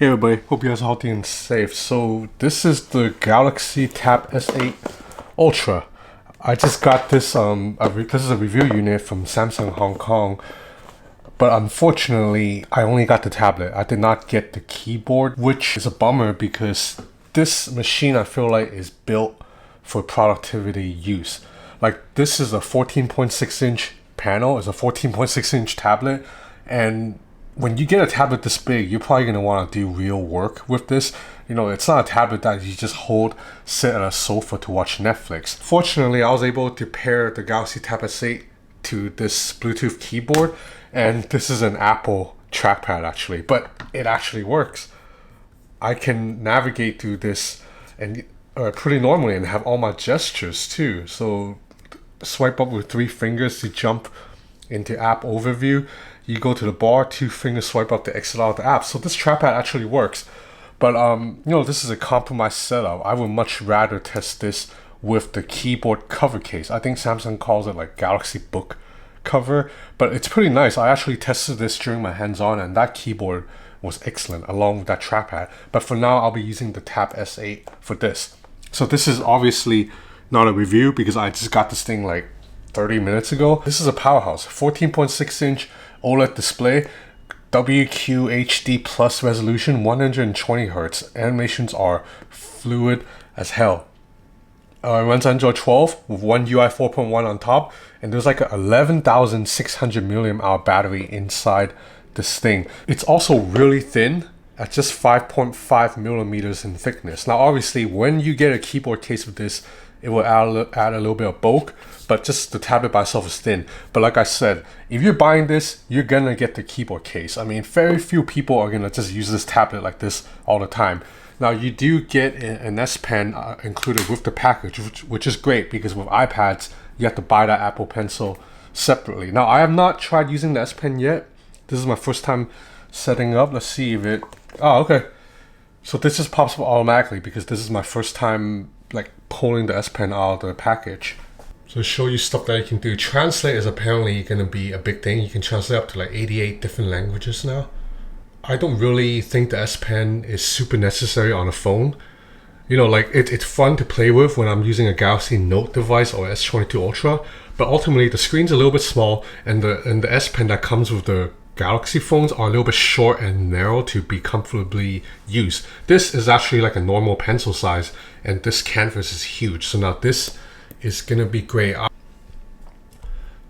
Hey everybody, hope you guys are healthy and safe. So this is the Galaxy Tab S8 Ultra. I just got this, this is a review unit from Samsung Hong Kong. But unfortunately, I only got the tablet. I did not get the keyboard, which is a bummer because this machine I feel like is built for productivity use. Like this is a 14.6-inch panel, it's a 14.6-inch tablet, and when you get a tablet this big, you're probably going to want to do real work with this. You know, it's not a tablet that you just hold, sit on a sofa to watch Netflix. Fortunately, I was able to pair the Galaxy Tab S8 to this Bluetooth keyboard, and this is an Apple trackpad actually, but it actually works. I can navigate through this and pretty normally and have all my gestures too. So swipe up with 3 fingers to jump into app overview. You go to the bar, 2 fingers swipe up to exit out of the app. So this trackpad actually works. But you know, this is a compromised setup. I would much rather test this with the keyboard cover case. I think Samsung calls it like Galaxy Book cover, but it's pretty nice. I actually tested this during my hands-on and that keyboard was excellent along with that trackpad. But for now, I'll be using the Tab S8 for this. So this is obviously not a review because I just got this thing like 30 minutes ago. This is a powerhouse, 14.6-inch OLED display, WQHD plus resolution, 120 Hz. Animations are fluid as hell. It runs Android 12 with One UI 4.1 on top, and there's like a 11,600 mAh battery inside this thing. It's also really thin at just 5.5 millimeters in thickness. Now obviously when you get a keyboard case with this, it will add a little bit of bulk, but just the tablet by itself is thin. But like I said, if you're buying this, you're gonna get the keyboard case. I mean, very few people are gonna just use this tablet like this all the time. Now you do get an S Pen included with the package, which is great because with iPads, you have to buy that Apple Pencil separately. Now I have not tried using the S Pen yet. This is my first time setting up. Let's see if it, oh, okay. So this just pops up automatically because this is my first time like pulling the S Pen out of the package. So to show you stuff that you can do. Translate is apparently going to be a big thing. You can translate up to like 88 different languages now. I don't really think the S Pen is super necessary on a phone. You know, like it's fun to play with when I'm using a Galaxy Note device or S22 Ultra, but ultimately the screen's a little bit small, and the S Pen that comes with the Galaxy phones are a little bit short and narrow to be comfortably used. This is actually like a normal pencil size, and this canvas is huge. So now this is gonna be great.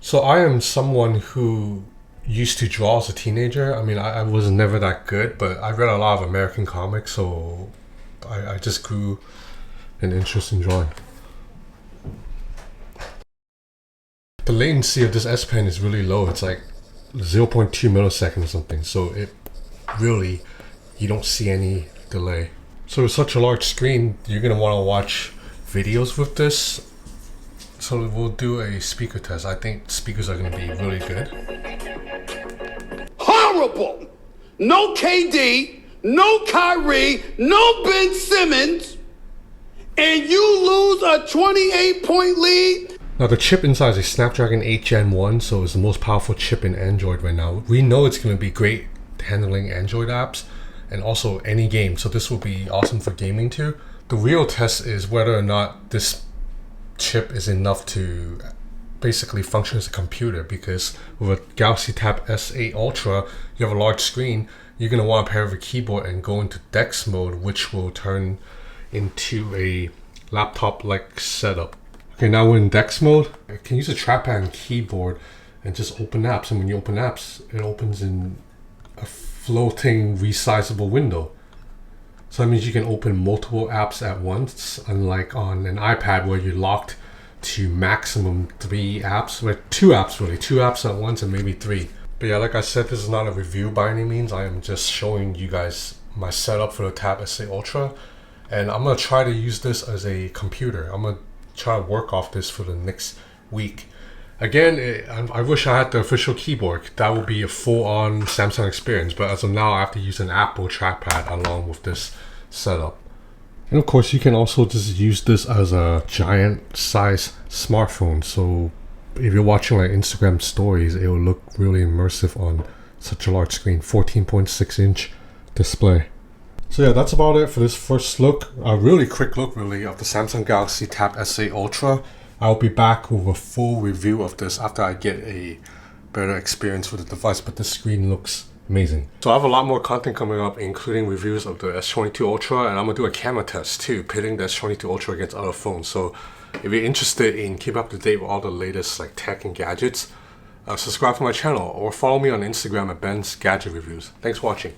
So I am someone who used to draw as a teenager. I mean, I was never that good, but I read a lot of American comics, so I just grew an interest in drawing. The latency of this S Pen is really low. It's like 0.2 milliseconds or something, so it really, you don't see any delay. So with such a large screen, you're gonna want to watch videos with this. So we'll do a speaker test. I think speakers are gonna be really good. Horrible! No KD, no Kyrie, no Ben Simmons, and you lose a 28-point lead. Now the chip inside is a Snapdragon 8 Gen 1, so it's the most powerful chip in Android right now. We know it's going to be great handling Android apps and also any game, so this will be awesome for gaming too. The real test is whether or not this chip is enough to basically function as a computer, because with a Galaxy Tab S8 Ultra, you have a large screen, you're going to want to pair with a keyboard and go into DeX mode, which will turn into a laptop-like setup. Okay, now we're in DeX mode. You can use a trackpad and keyboard and just open apps. And when you open apps, it opens in a floating resizable window. So that means you can open multiple apps at once, unlike on an iPad where you're locked to maximum 3 apps, or 2 apps really, 2 apps at once and maybe 3. But yeah, like I said, this is not a review by any means. I am just showing you guys my setup for the Tab S8 Ultra. And I'm gonna try to use this as a computer. I'm gonna try to work off this for the next week. Again, I wish I had the official keyboard. That would be a full-on Samsung experience, but as of now I have to use an Apple trackpad along with this setup. And of course you can also just use this as a giant size smartphone, so if you're watching like Instagram stories, it will look really immersive on such a large screen. 14.6-inch display. So yeah, that's about it for this first look. A really quick look really of the Samsung Galaxy Tab S8 Ultra. I'll be back with a full review of this after I get a better experience with the device, but the screen looks amazing. So I have a lot more content coming up, including reviews of the S22 Ultra, and I'm gonna do a camera test too, pitting the S22 Ultra against other phones. So if you're interested in keeping up to date with all the latest like tech and gadgets, subscribe to my channel or follow me on Instagram at Ben's Gadget Reviews. Thanks for watching.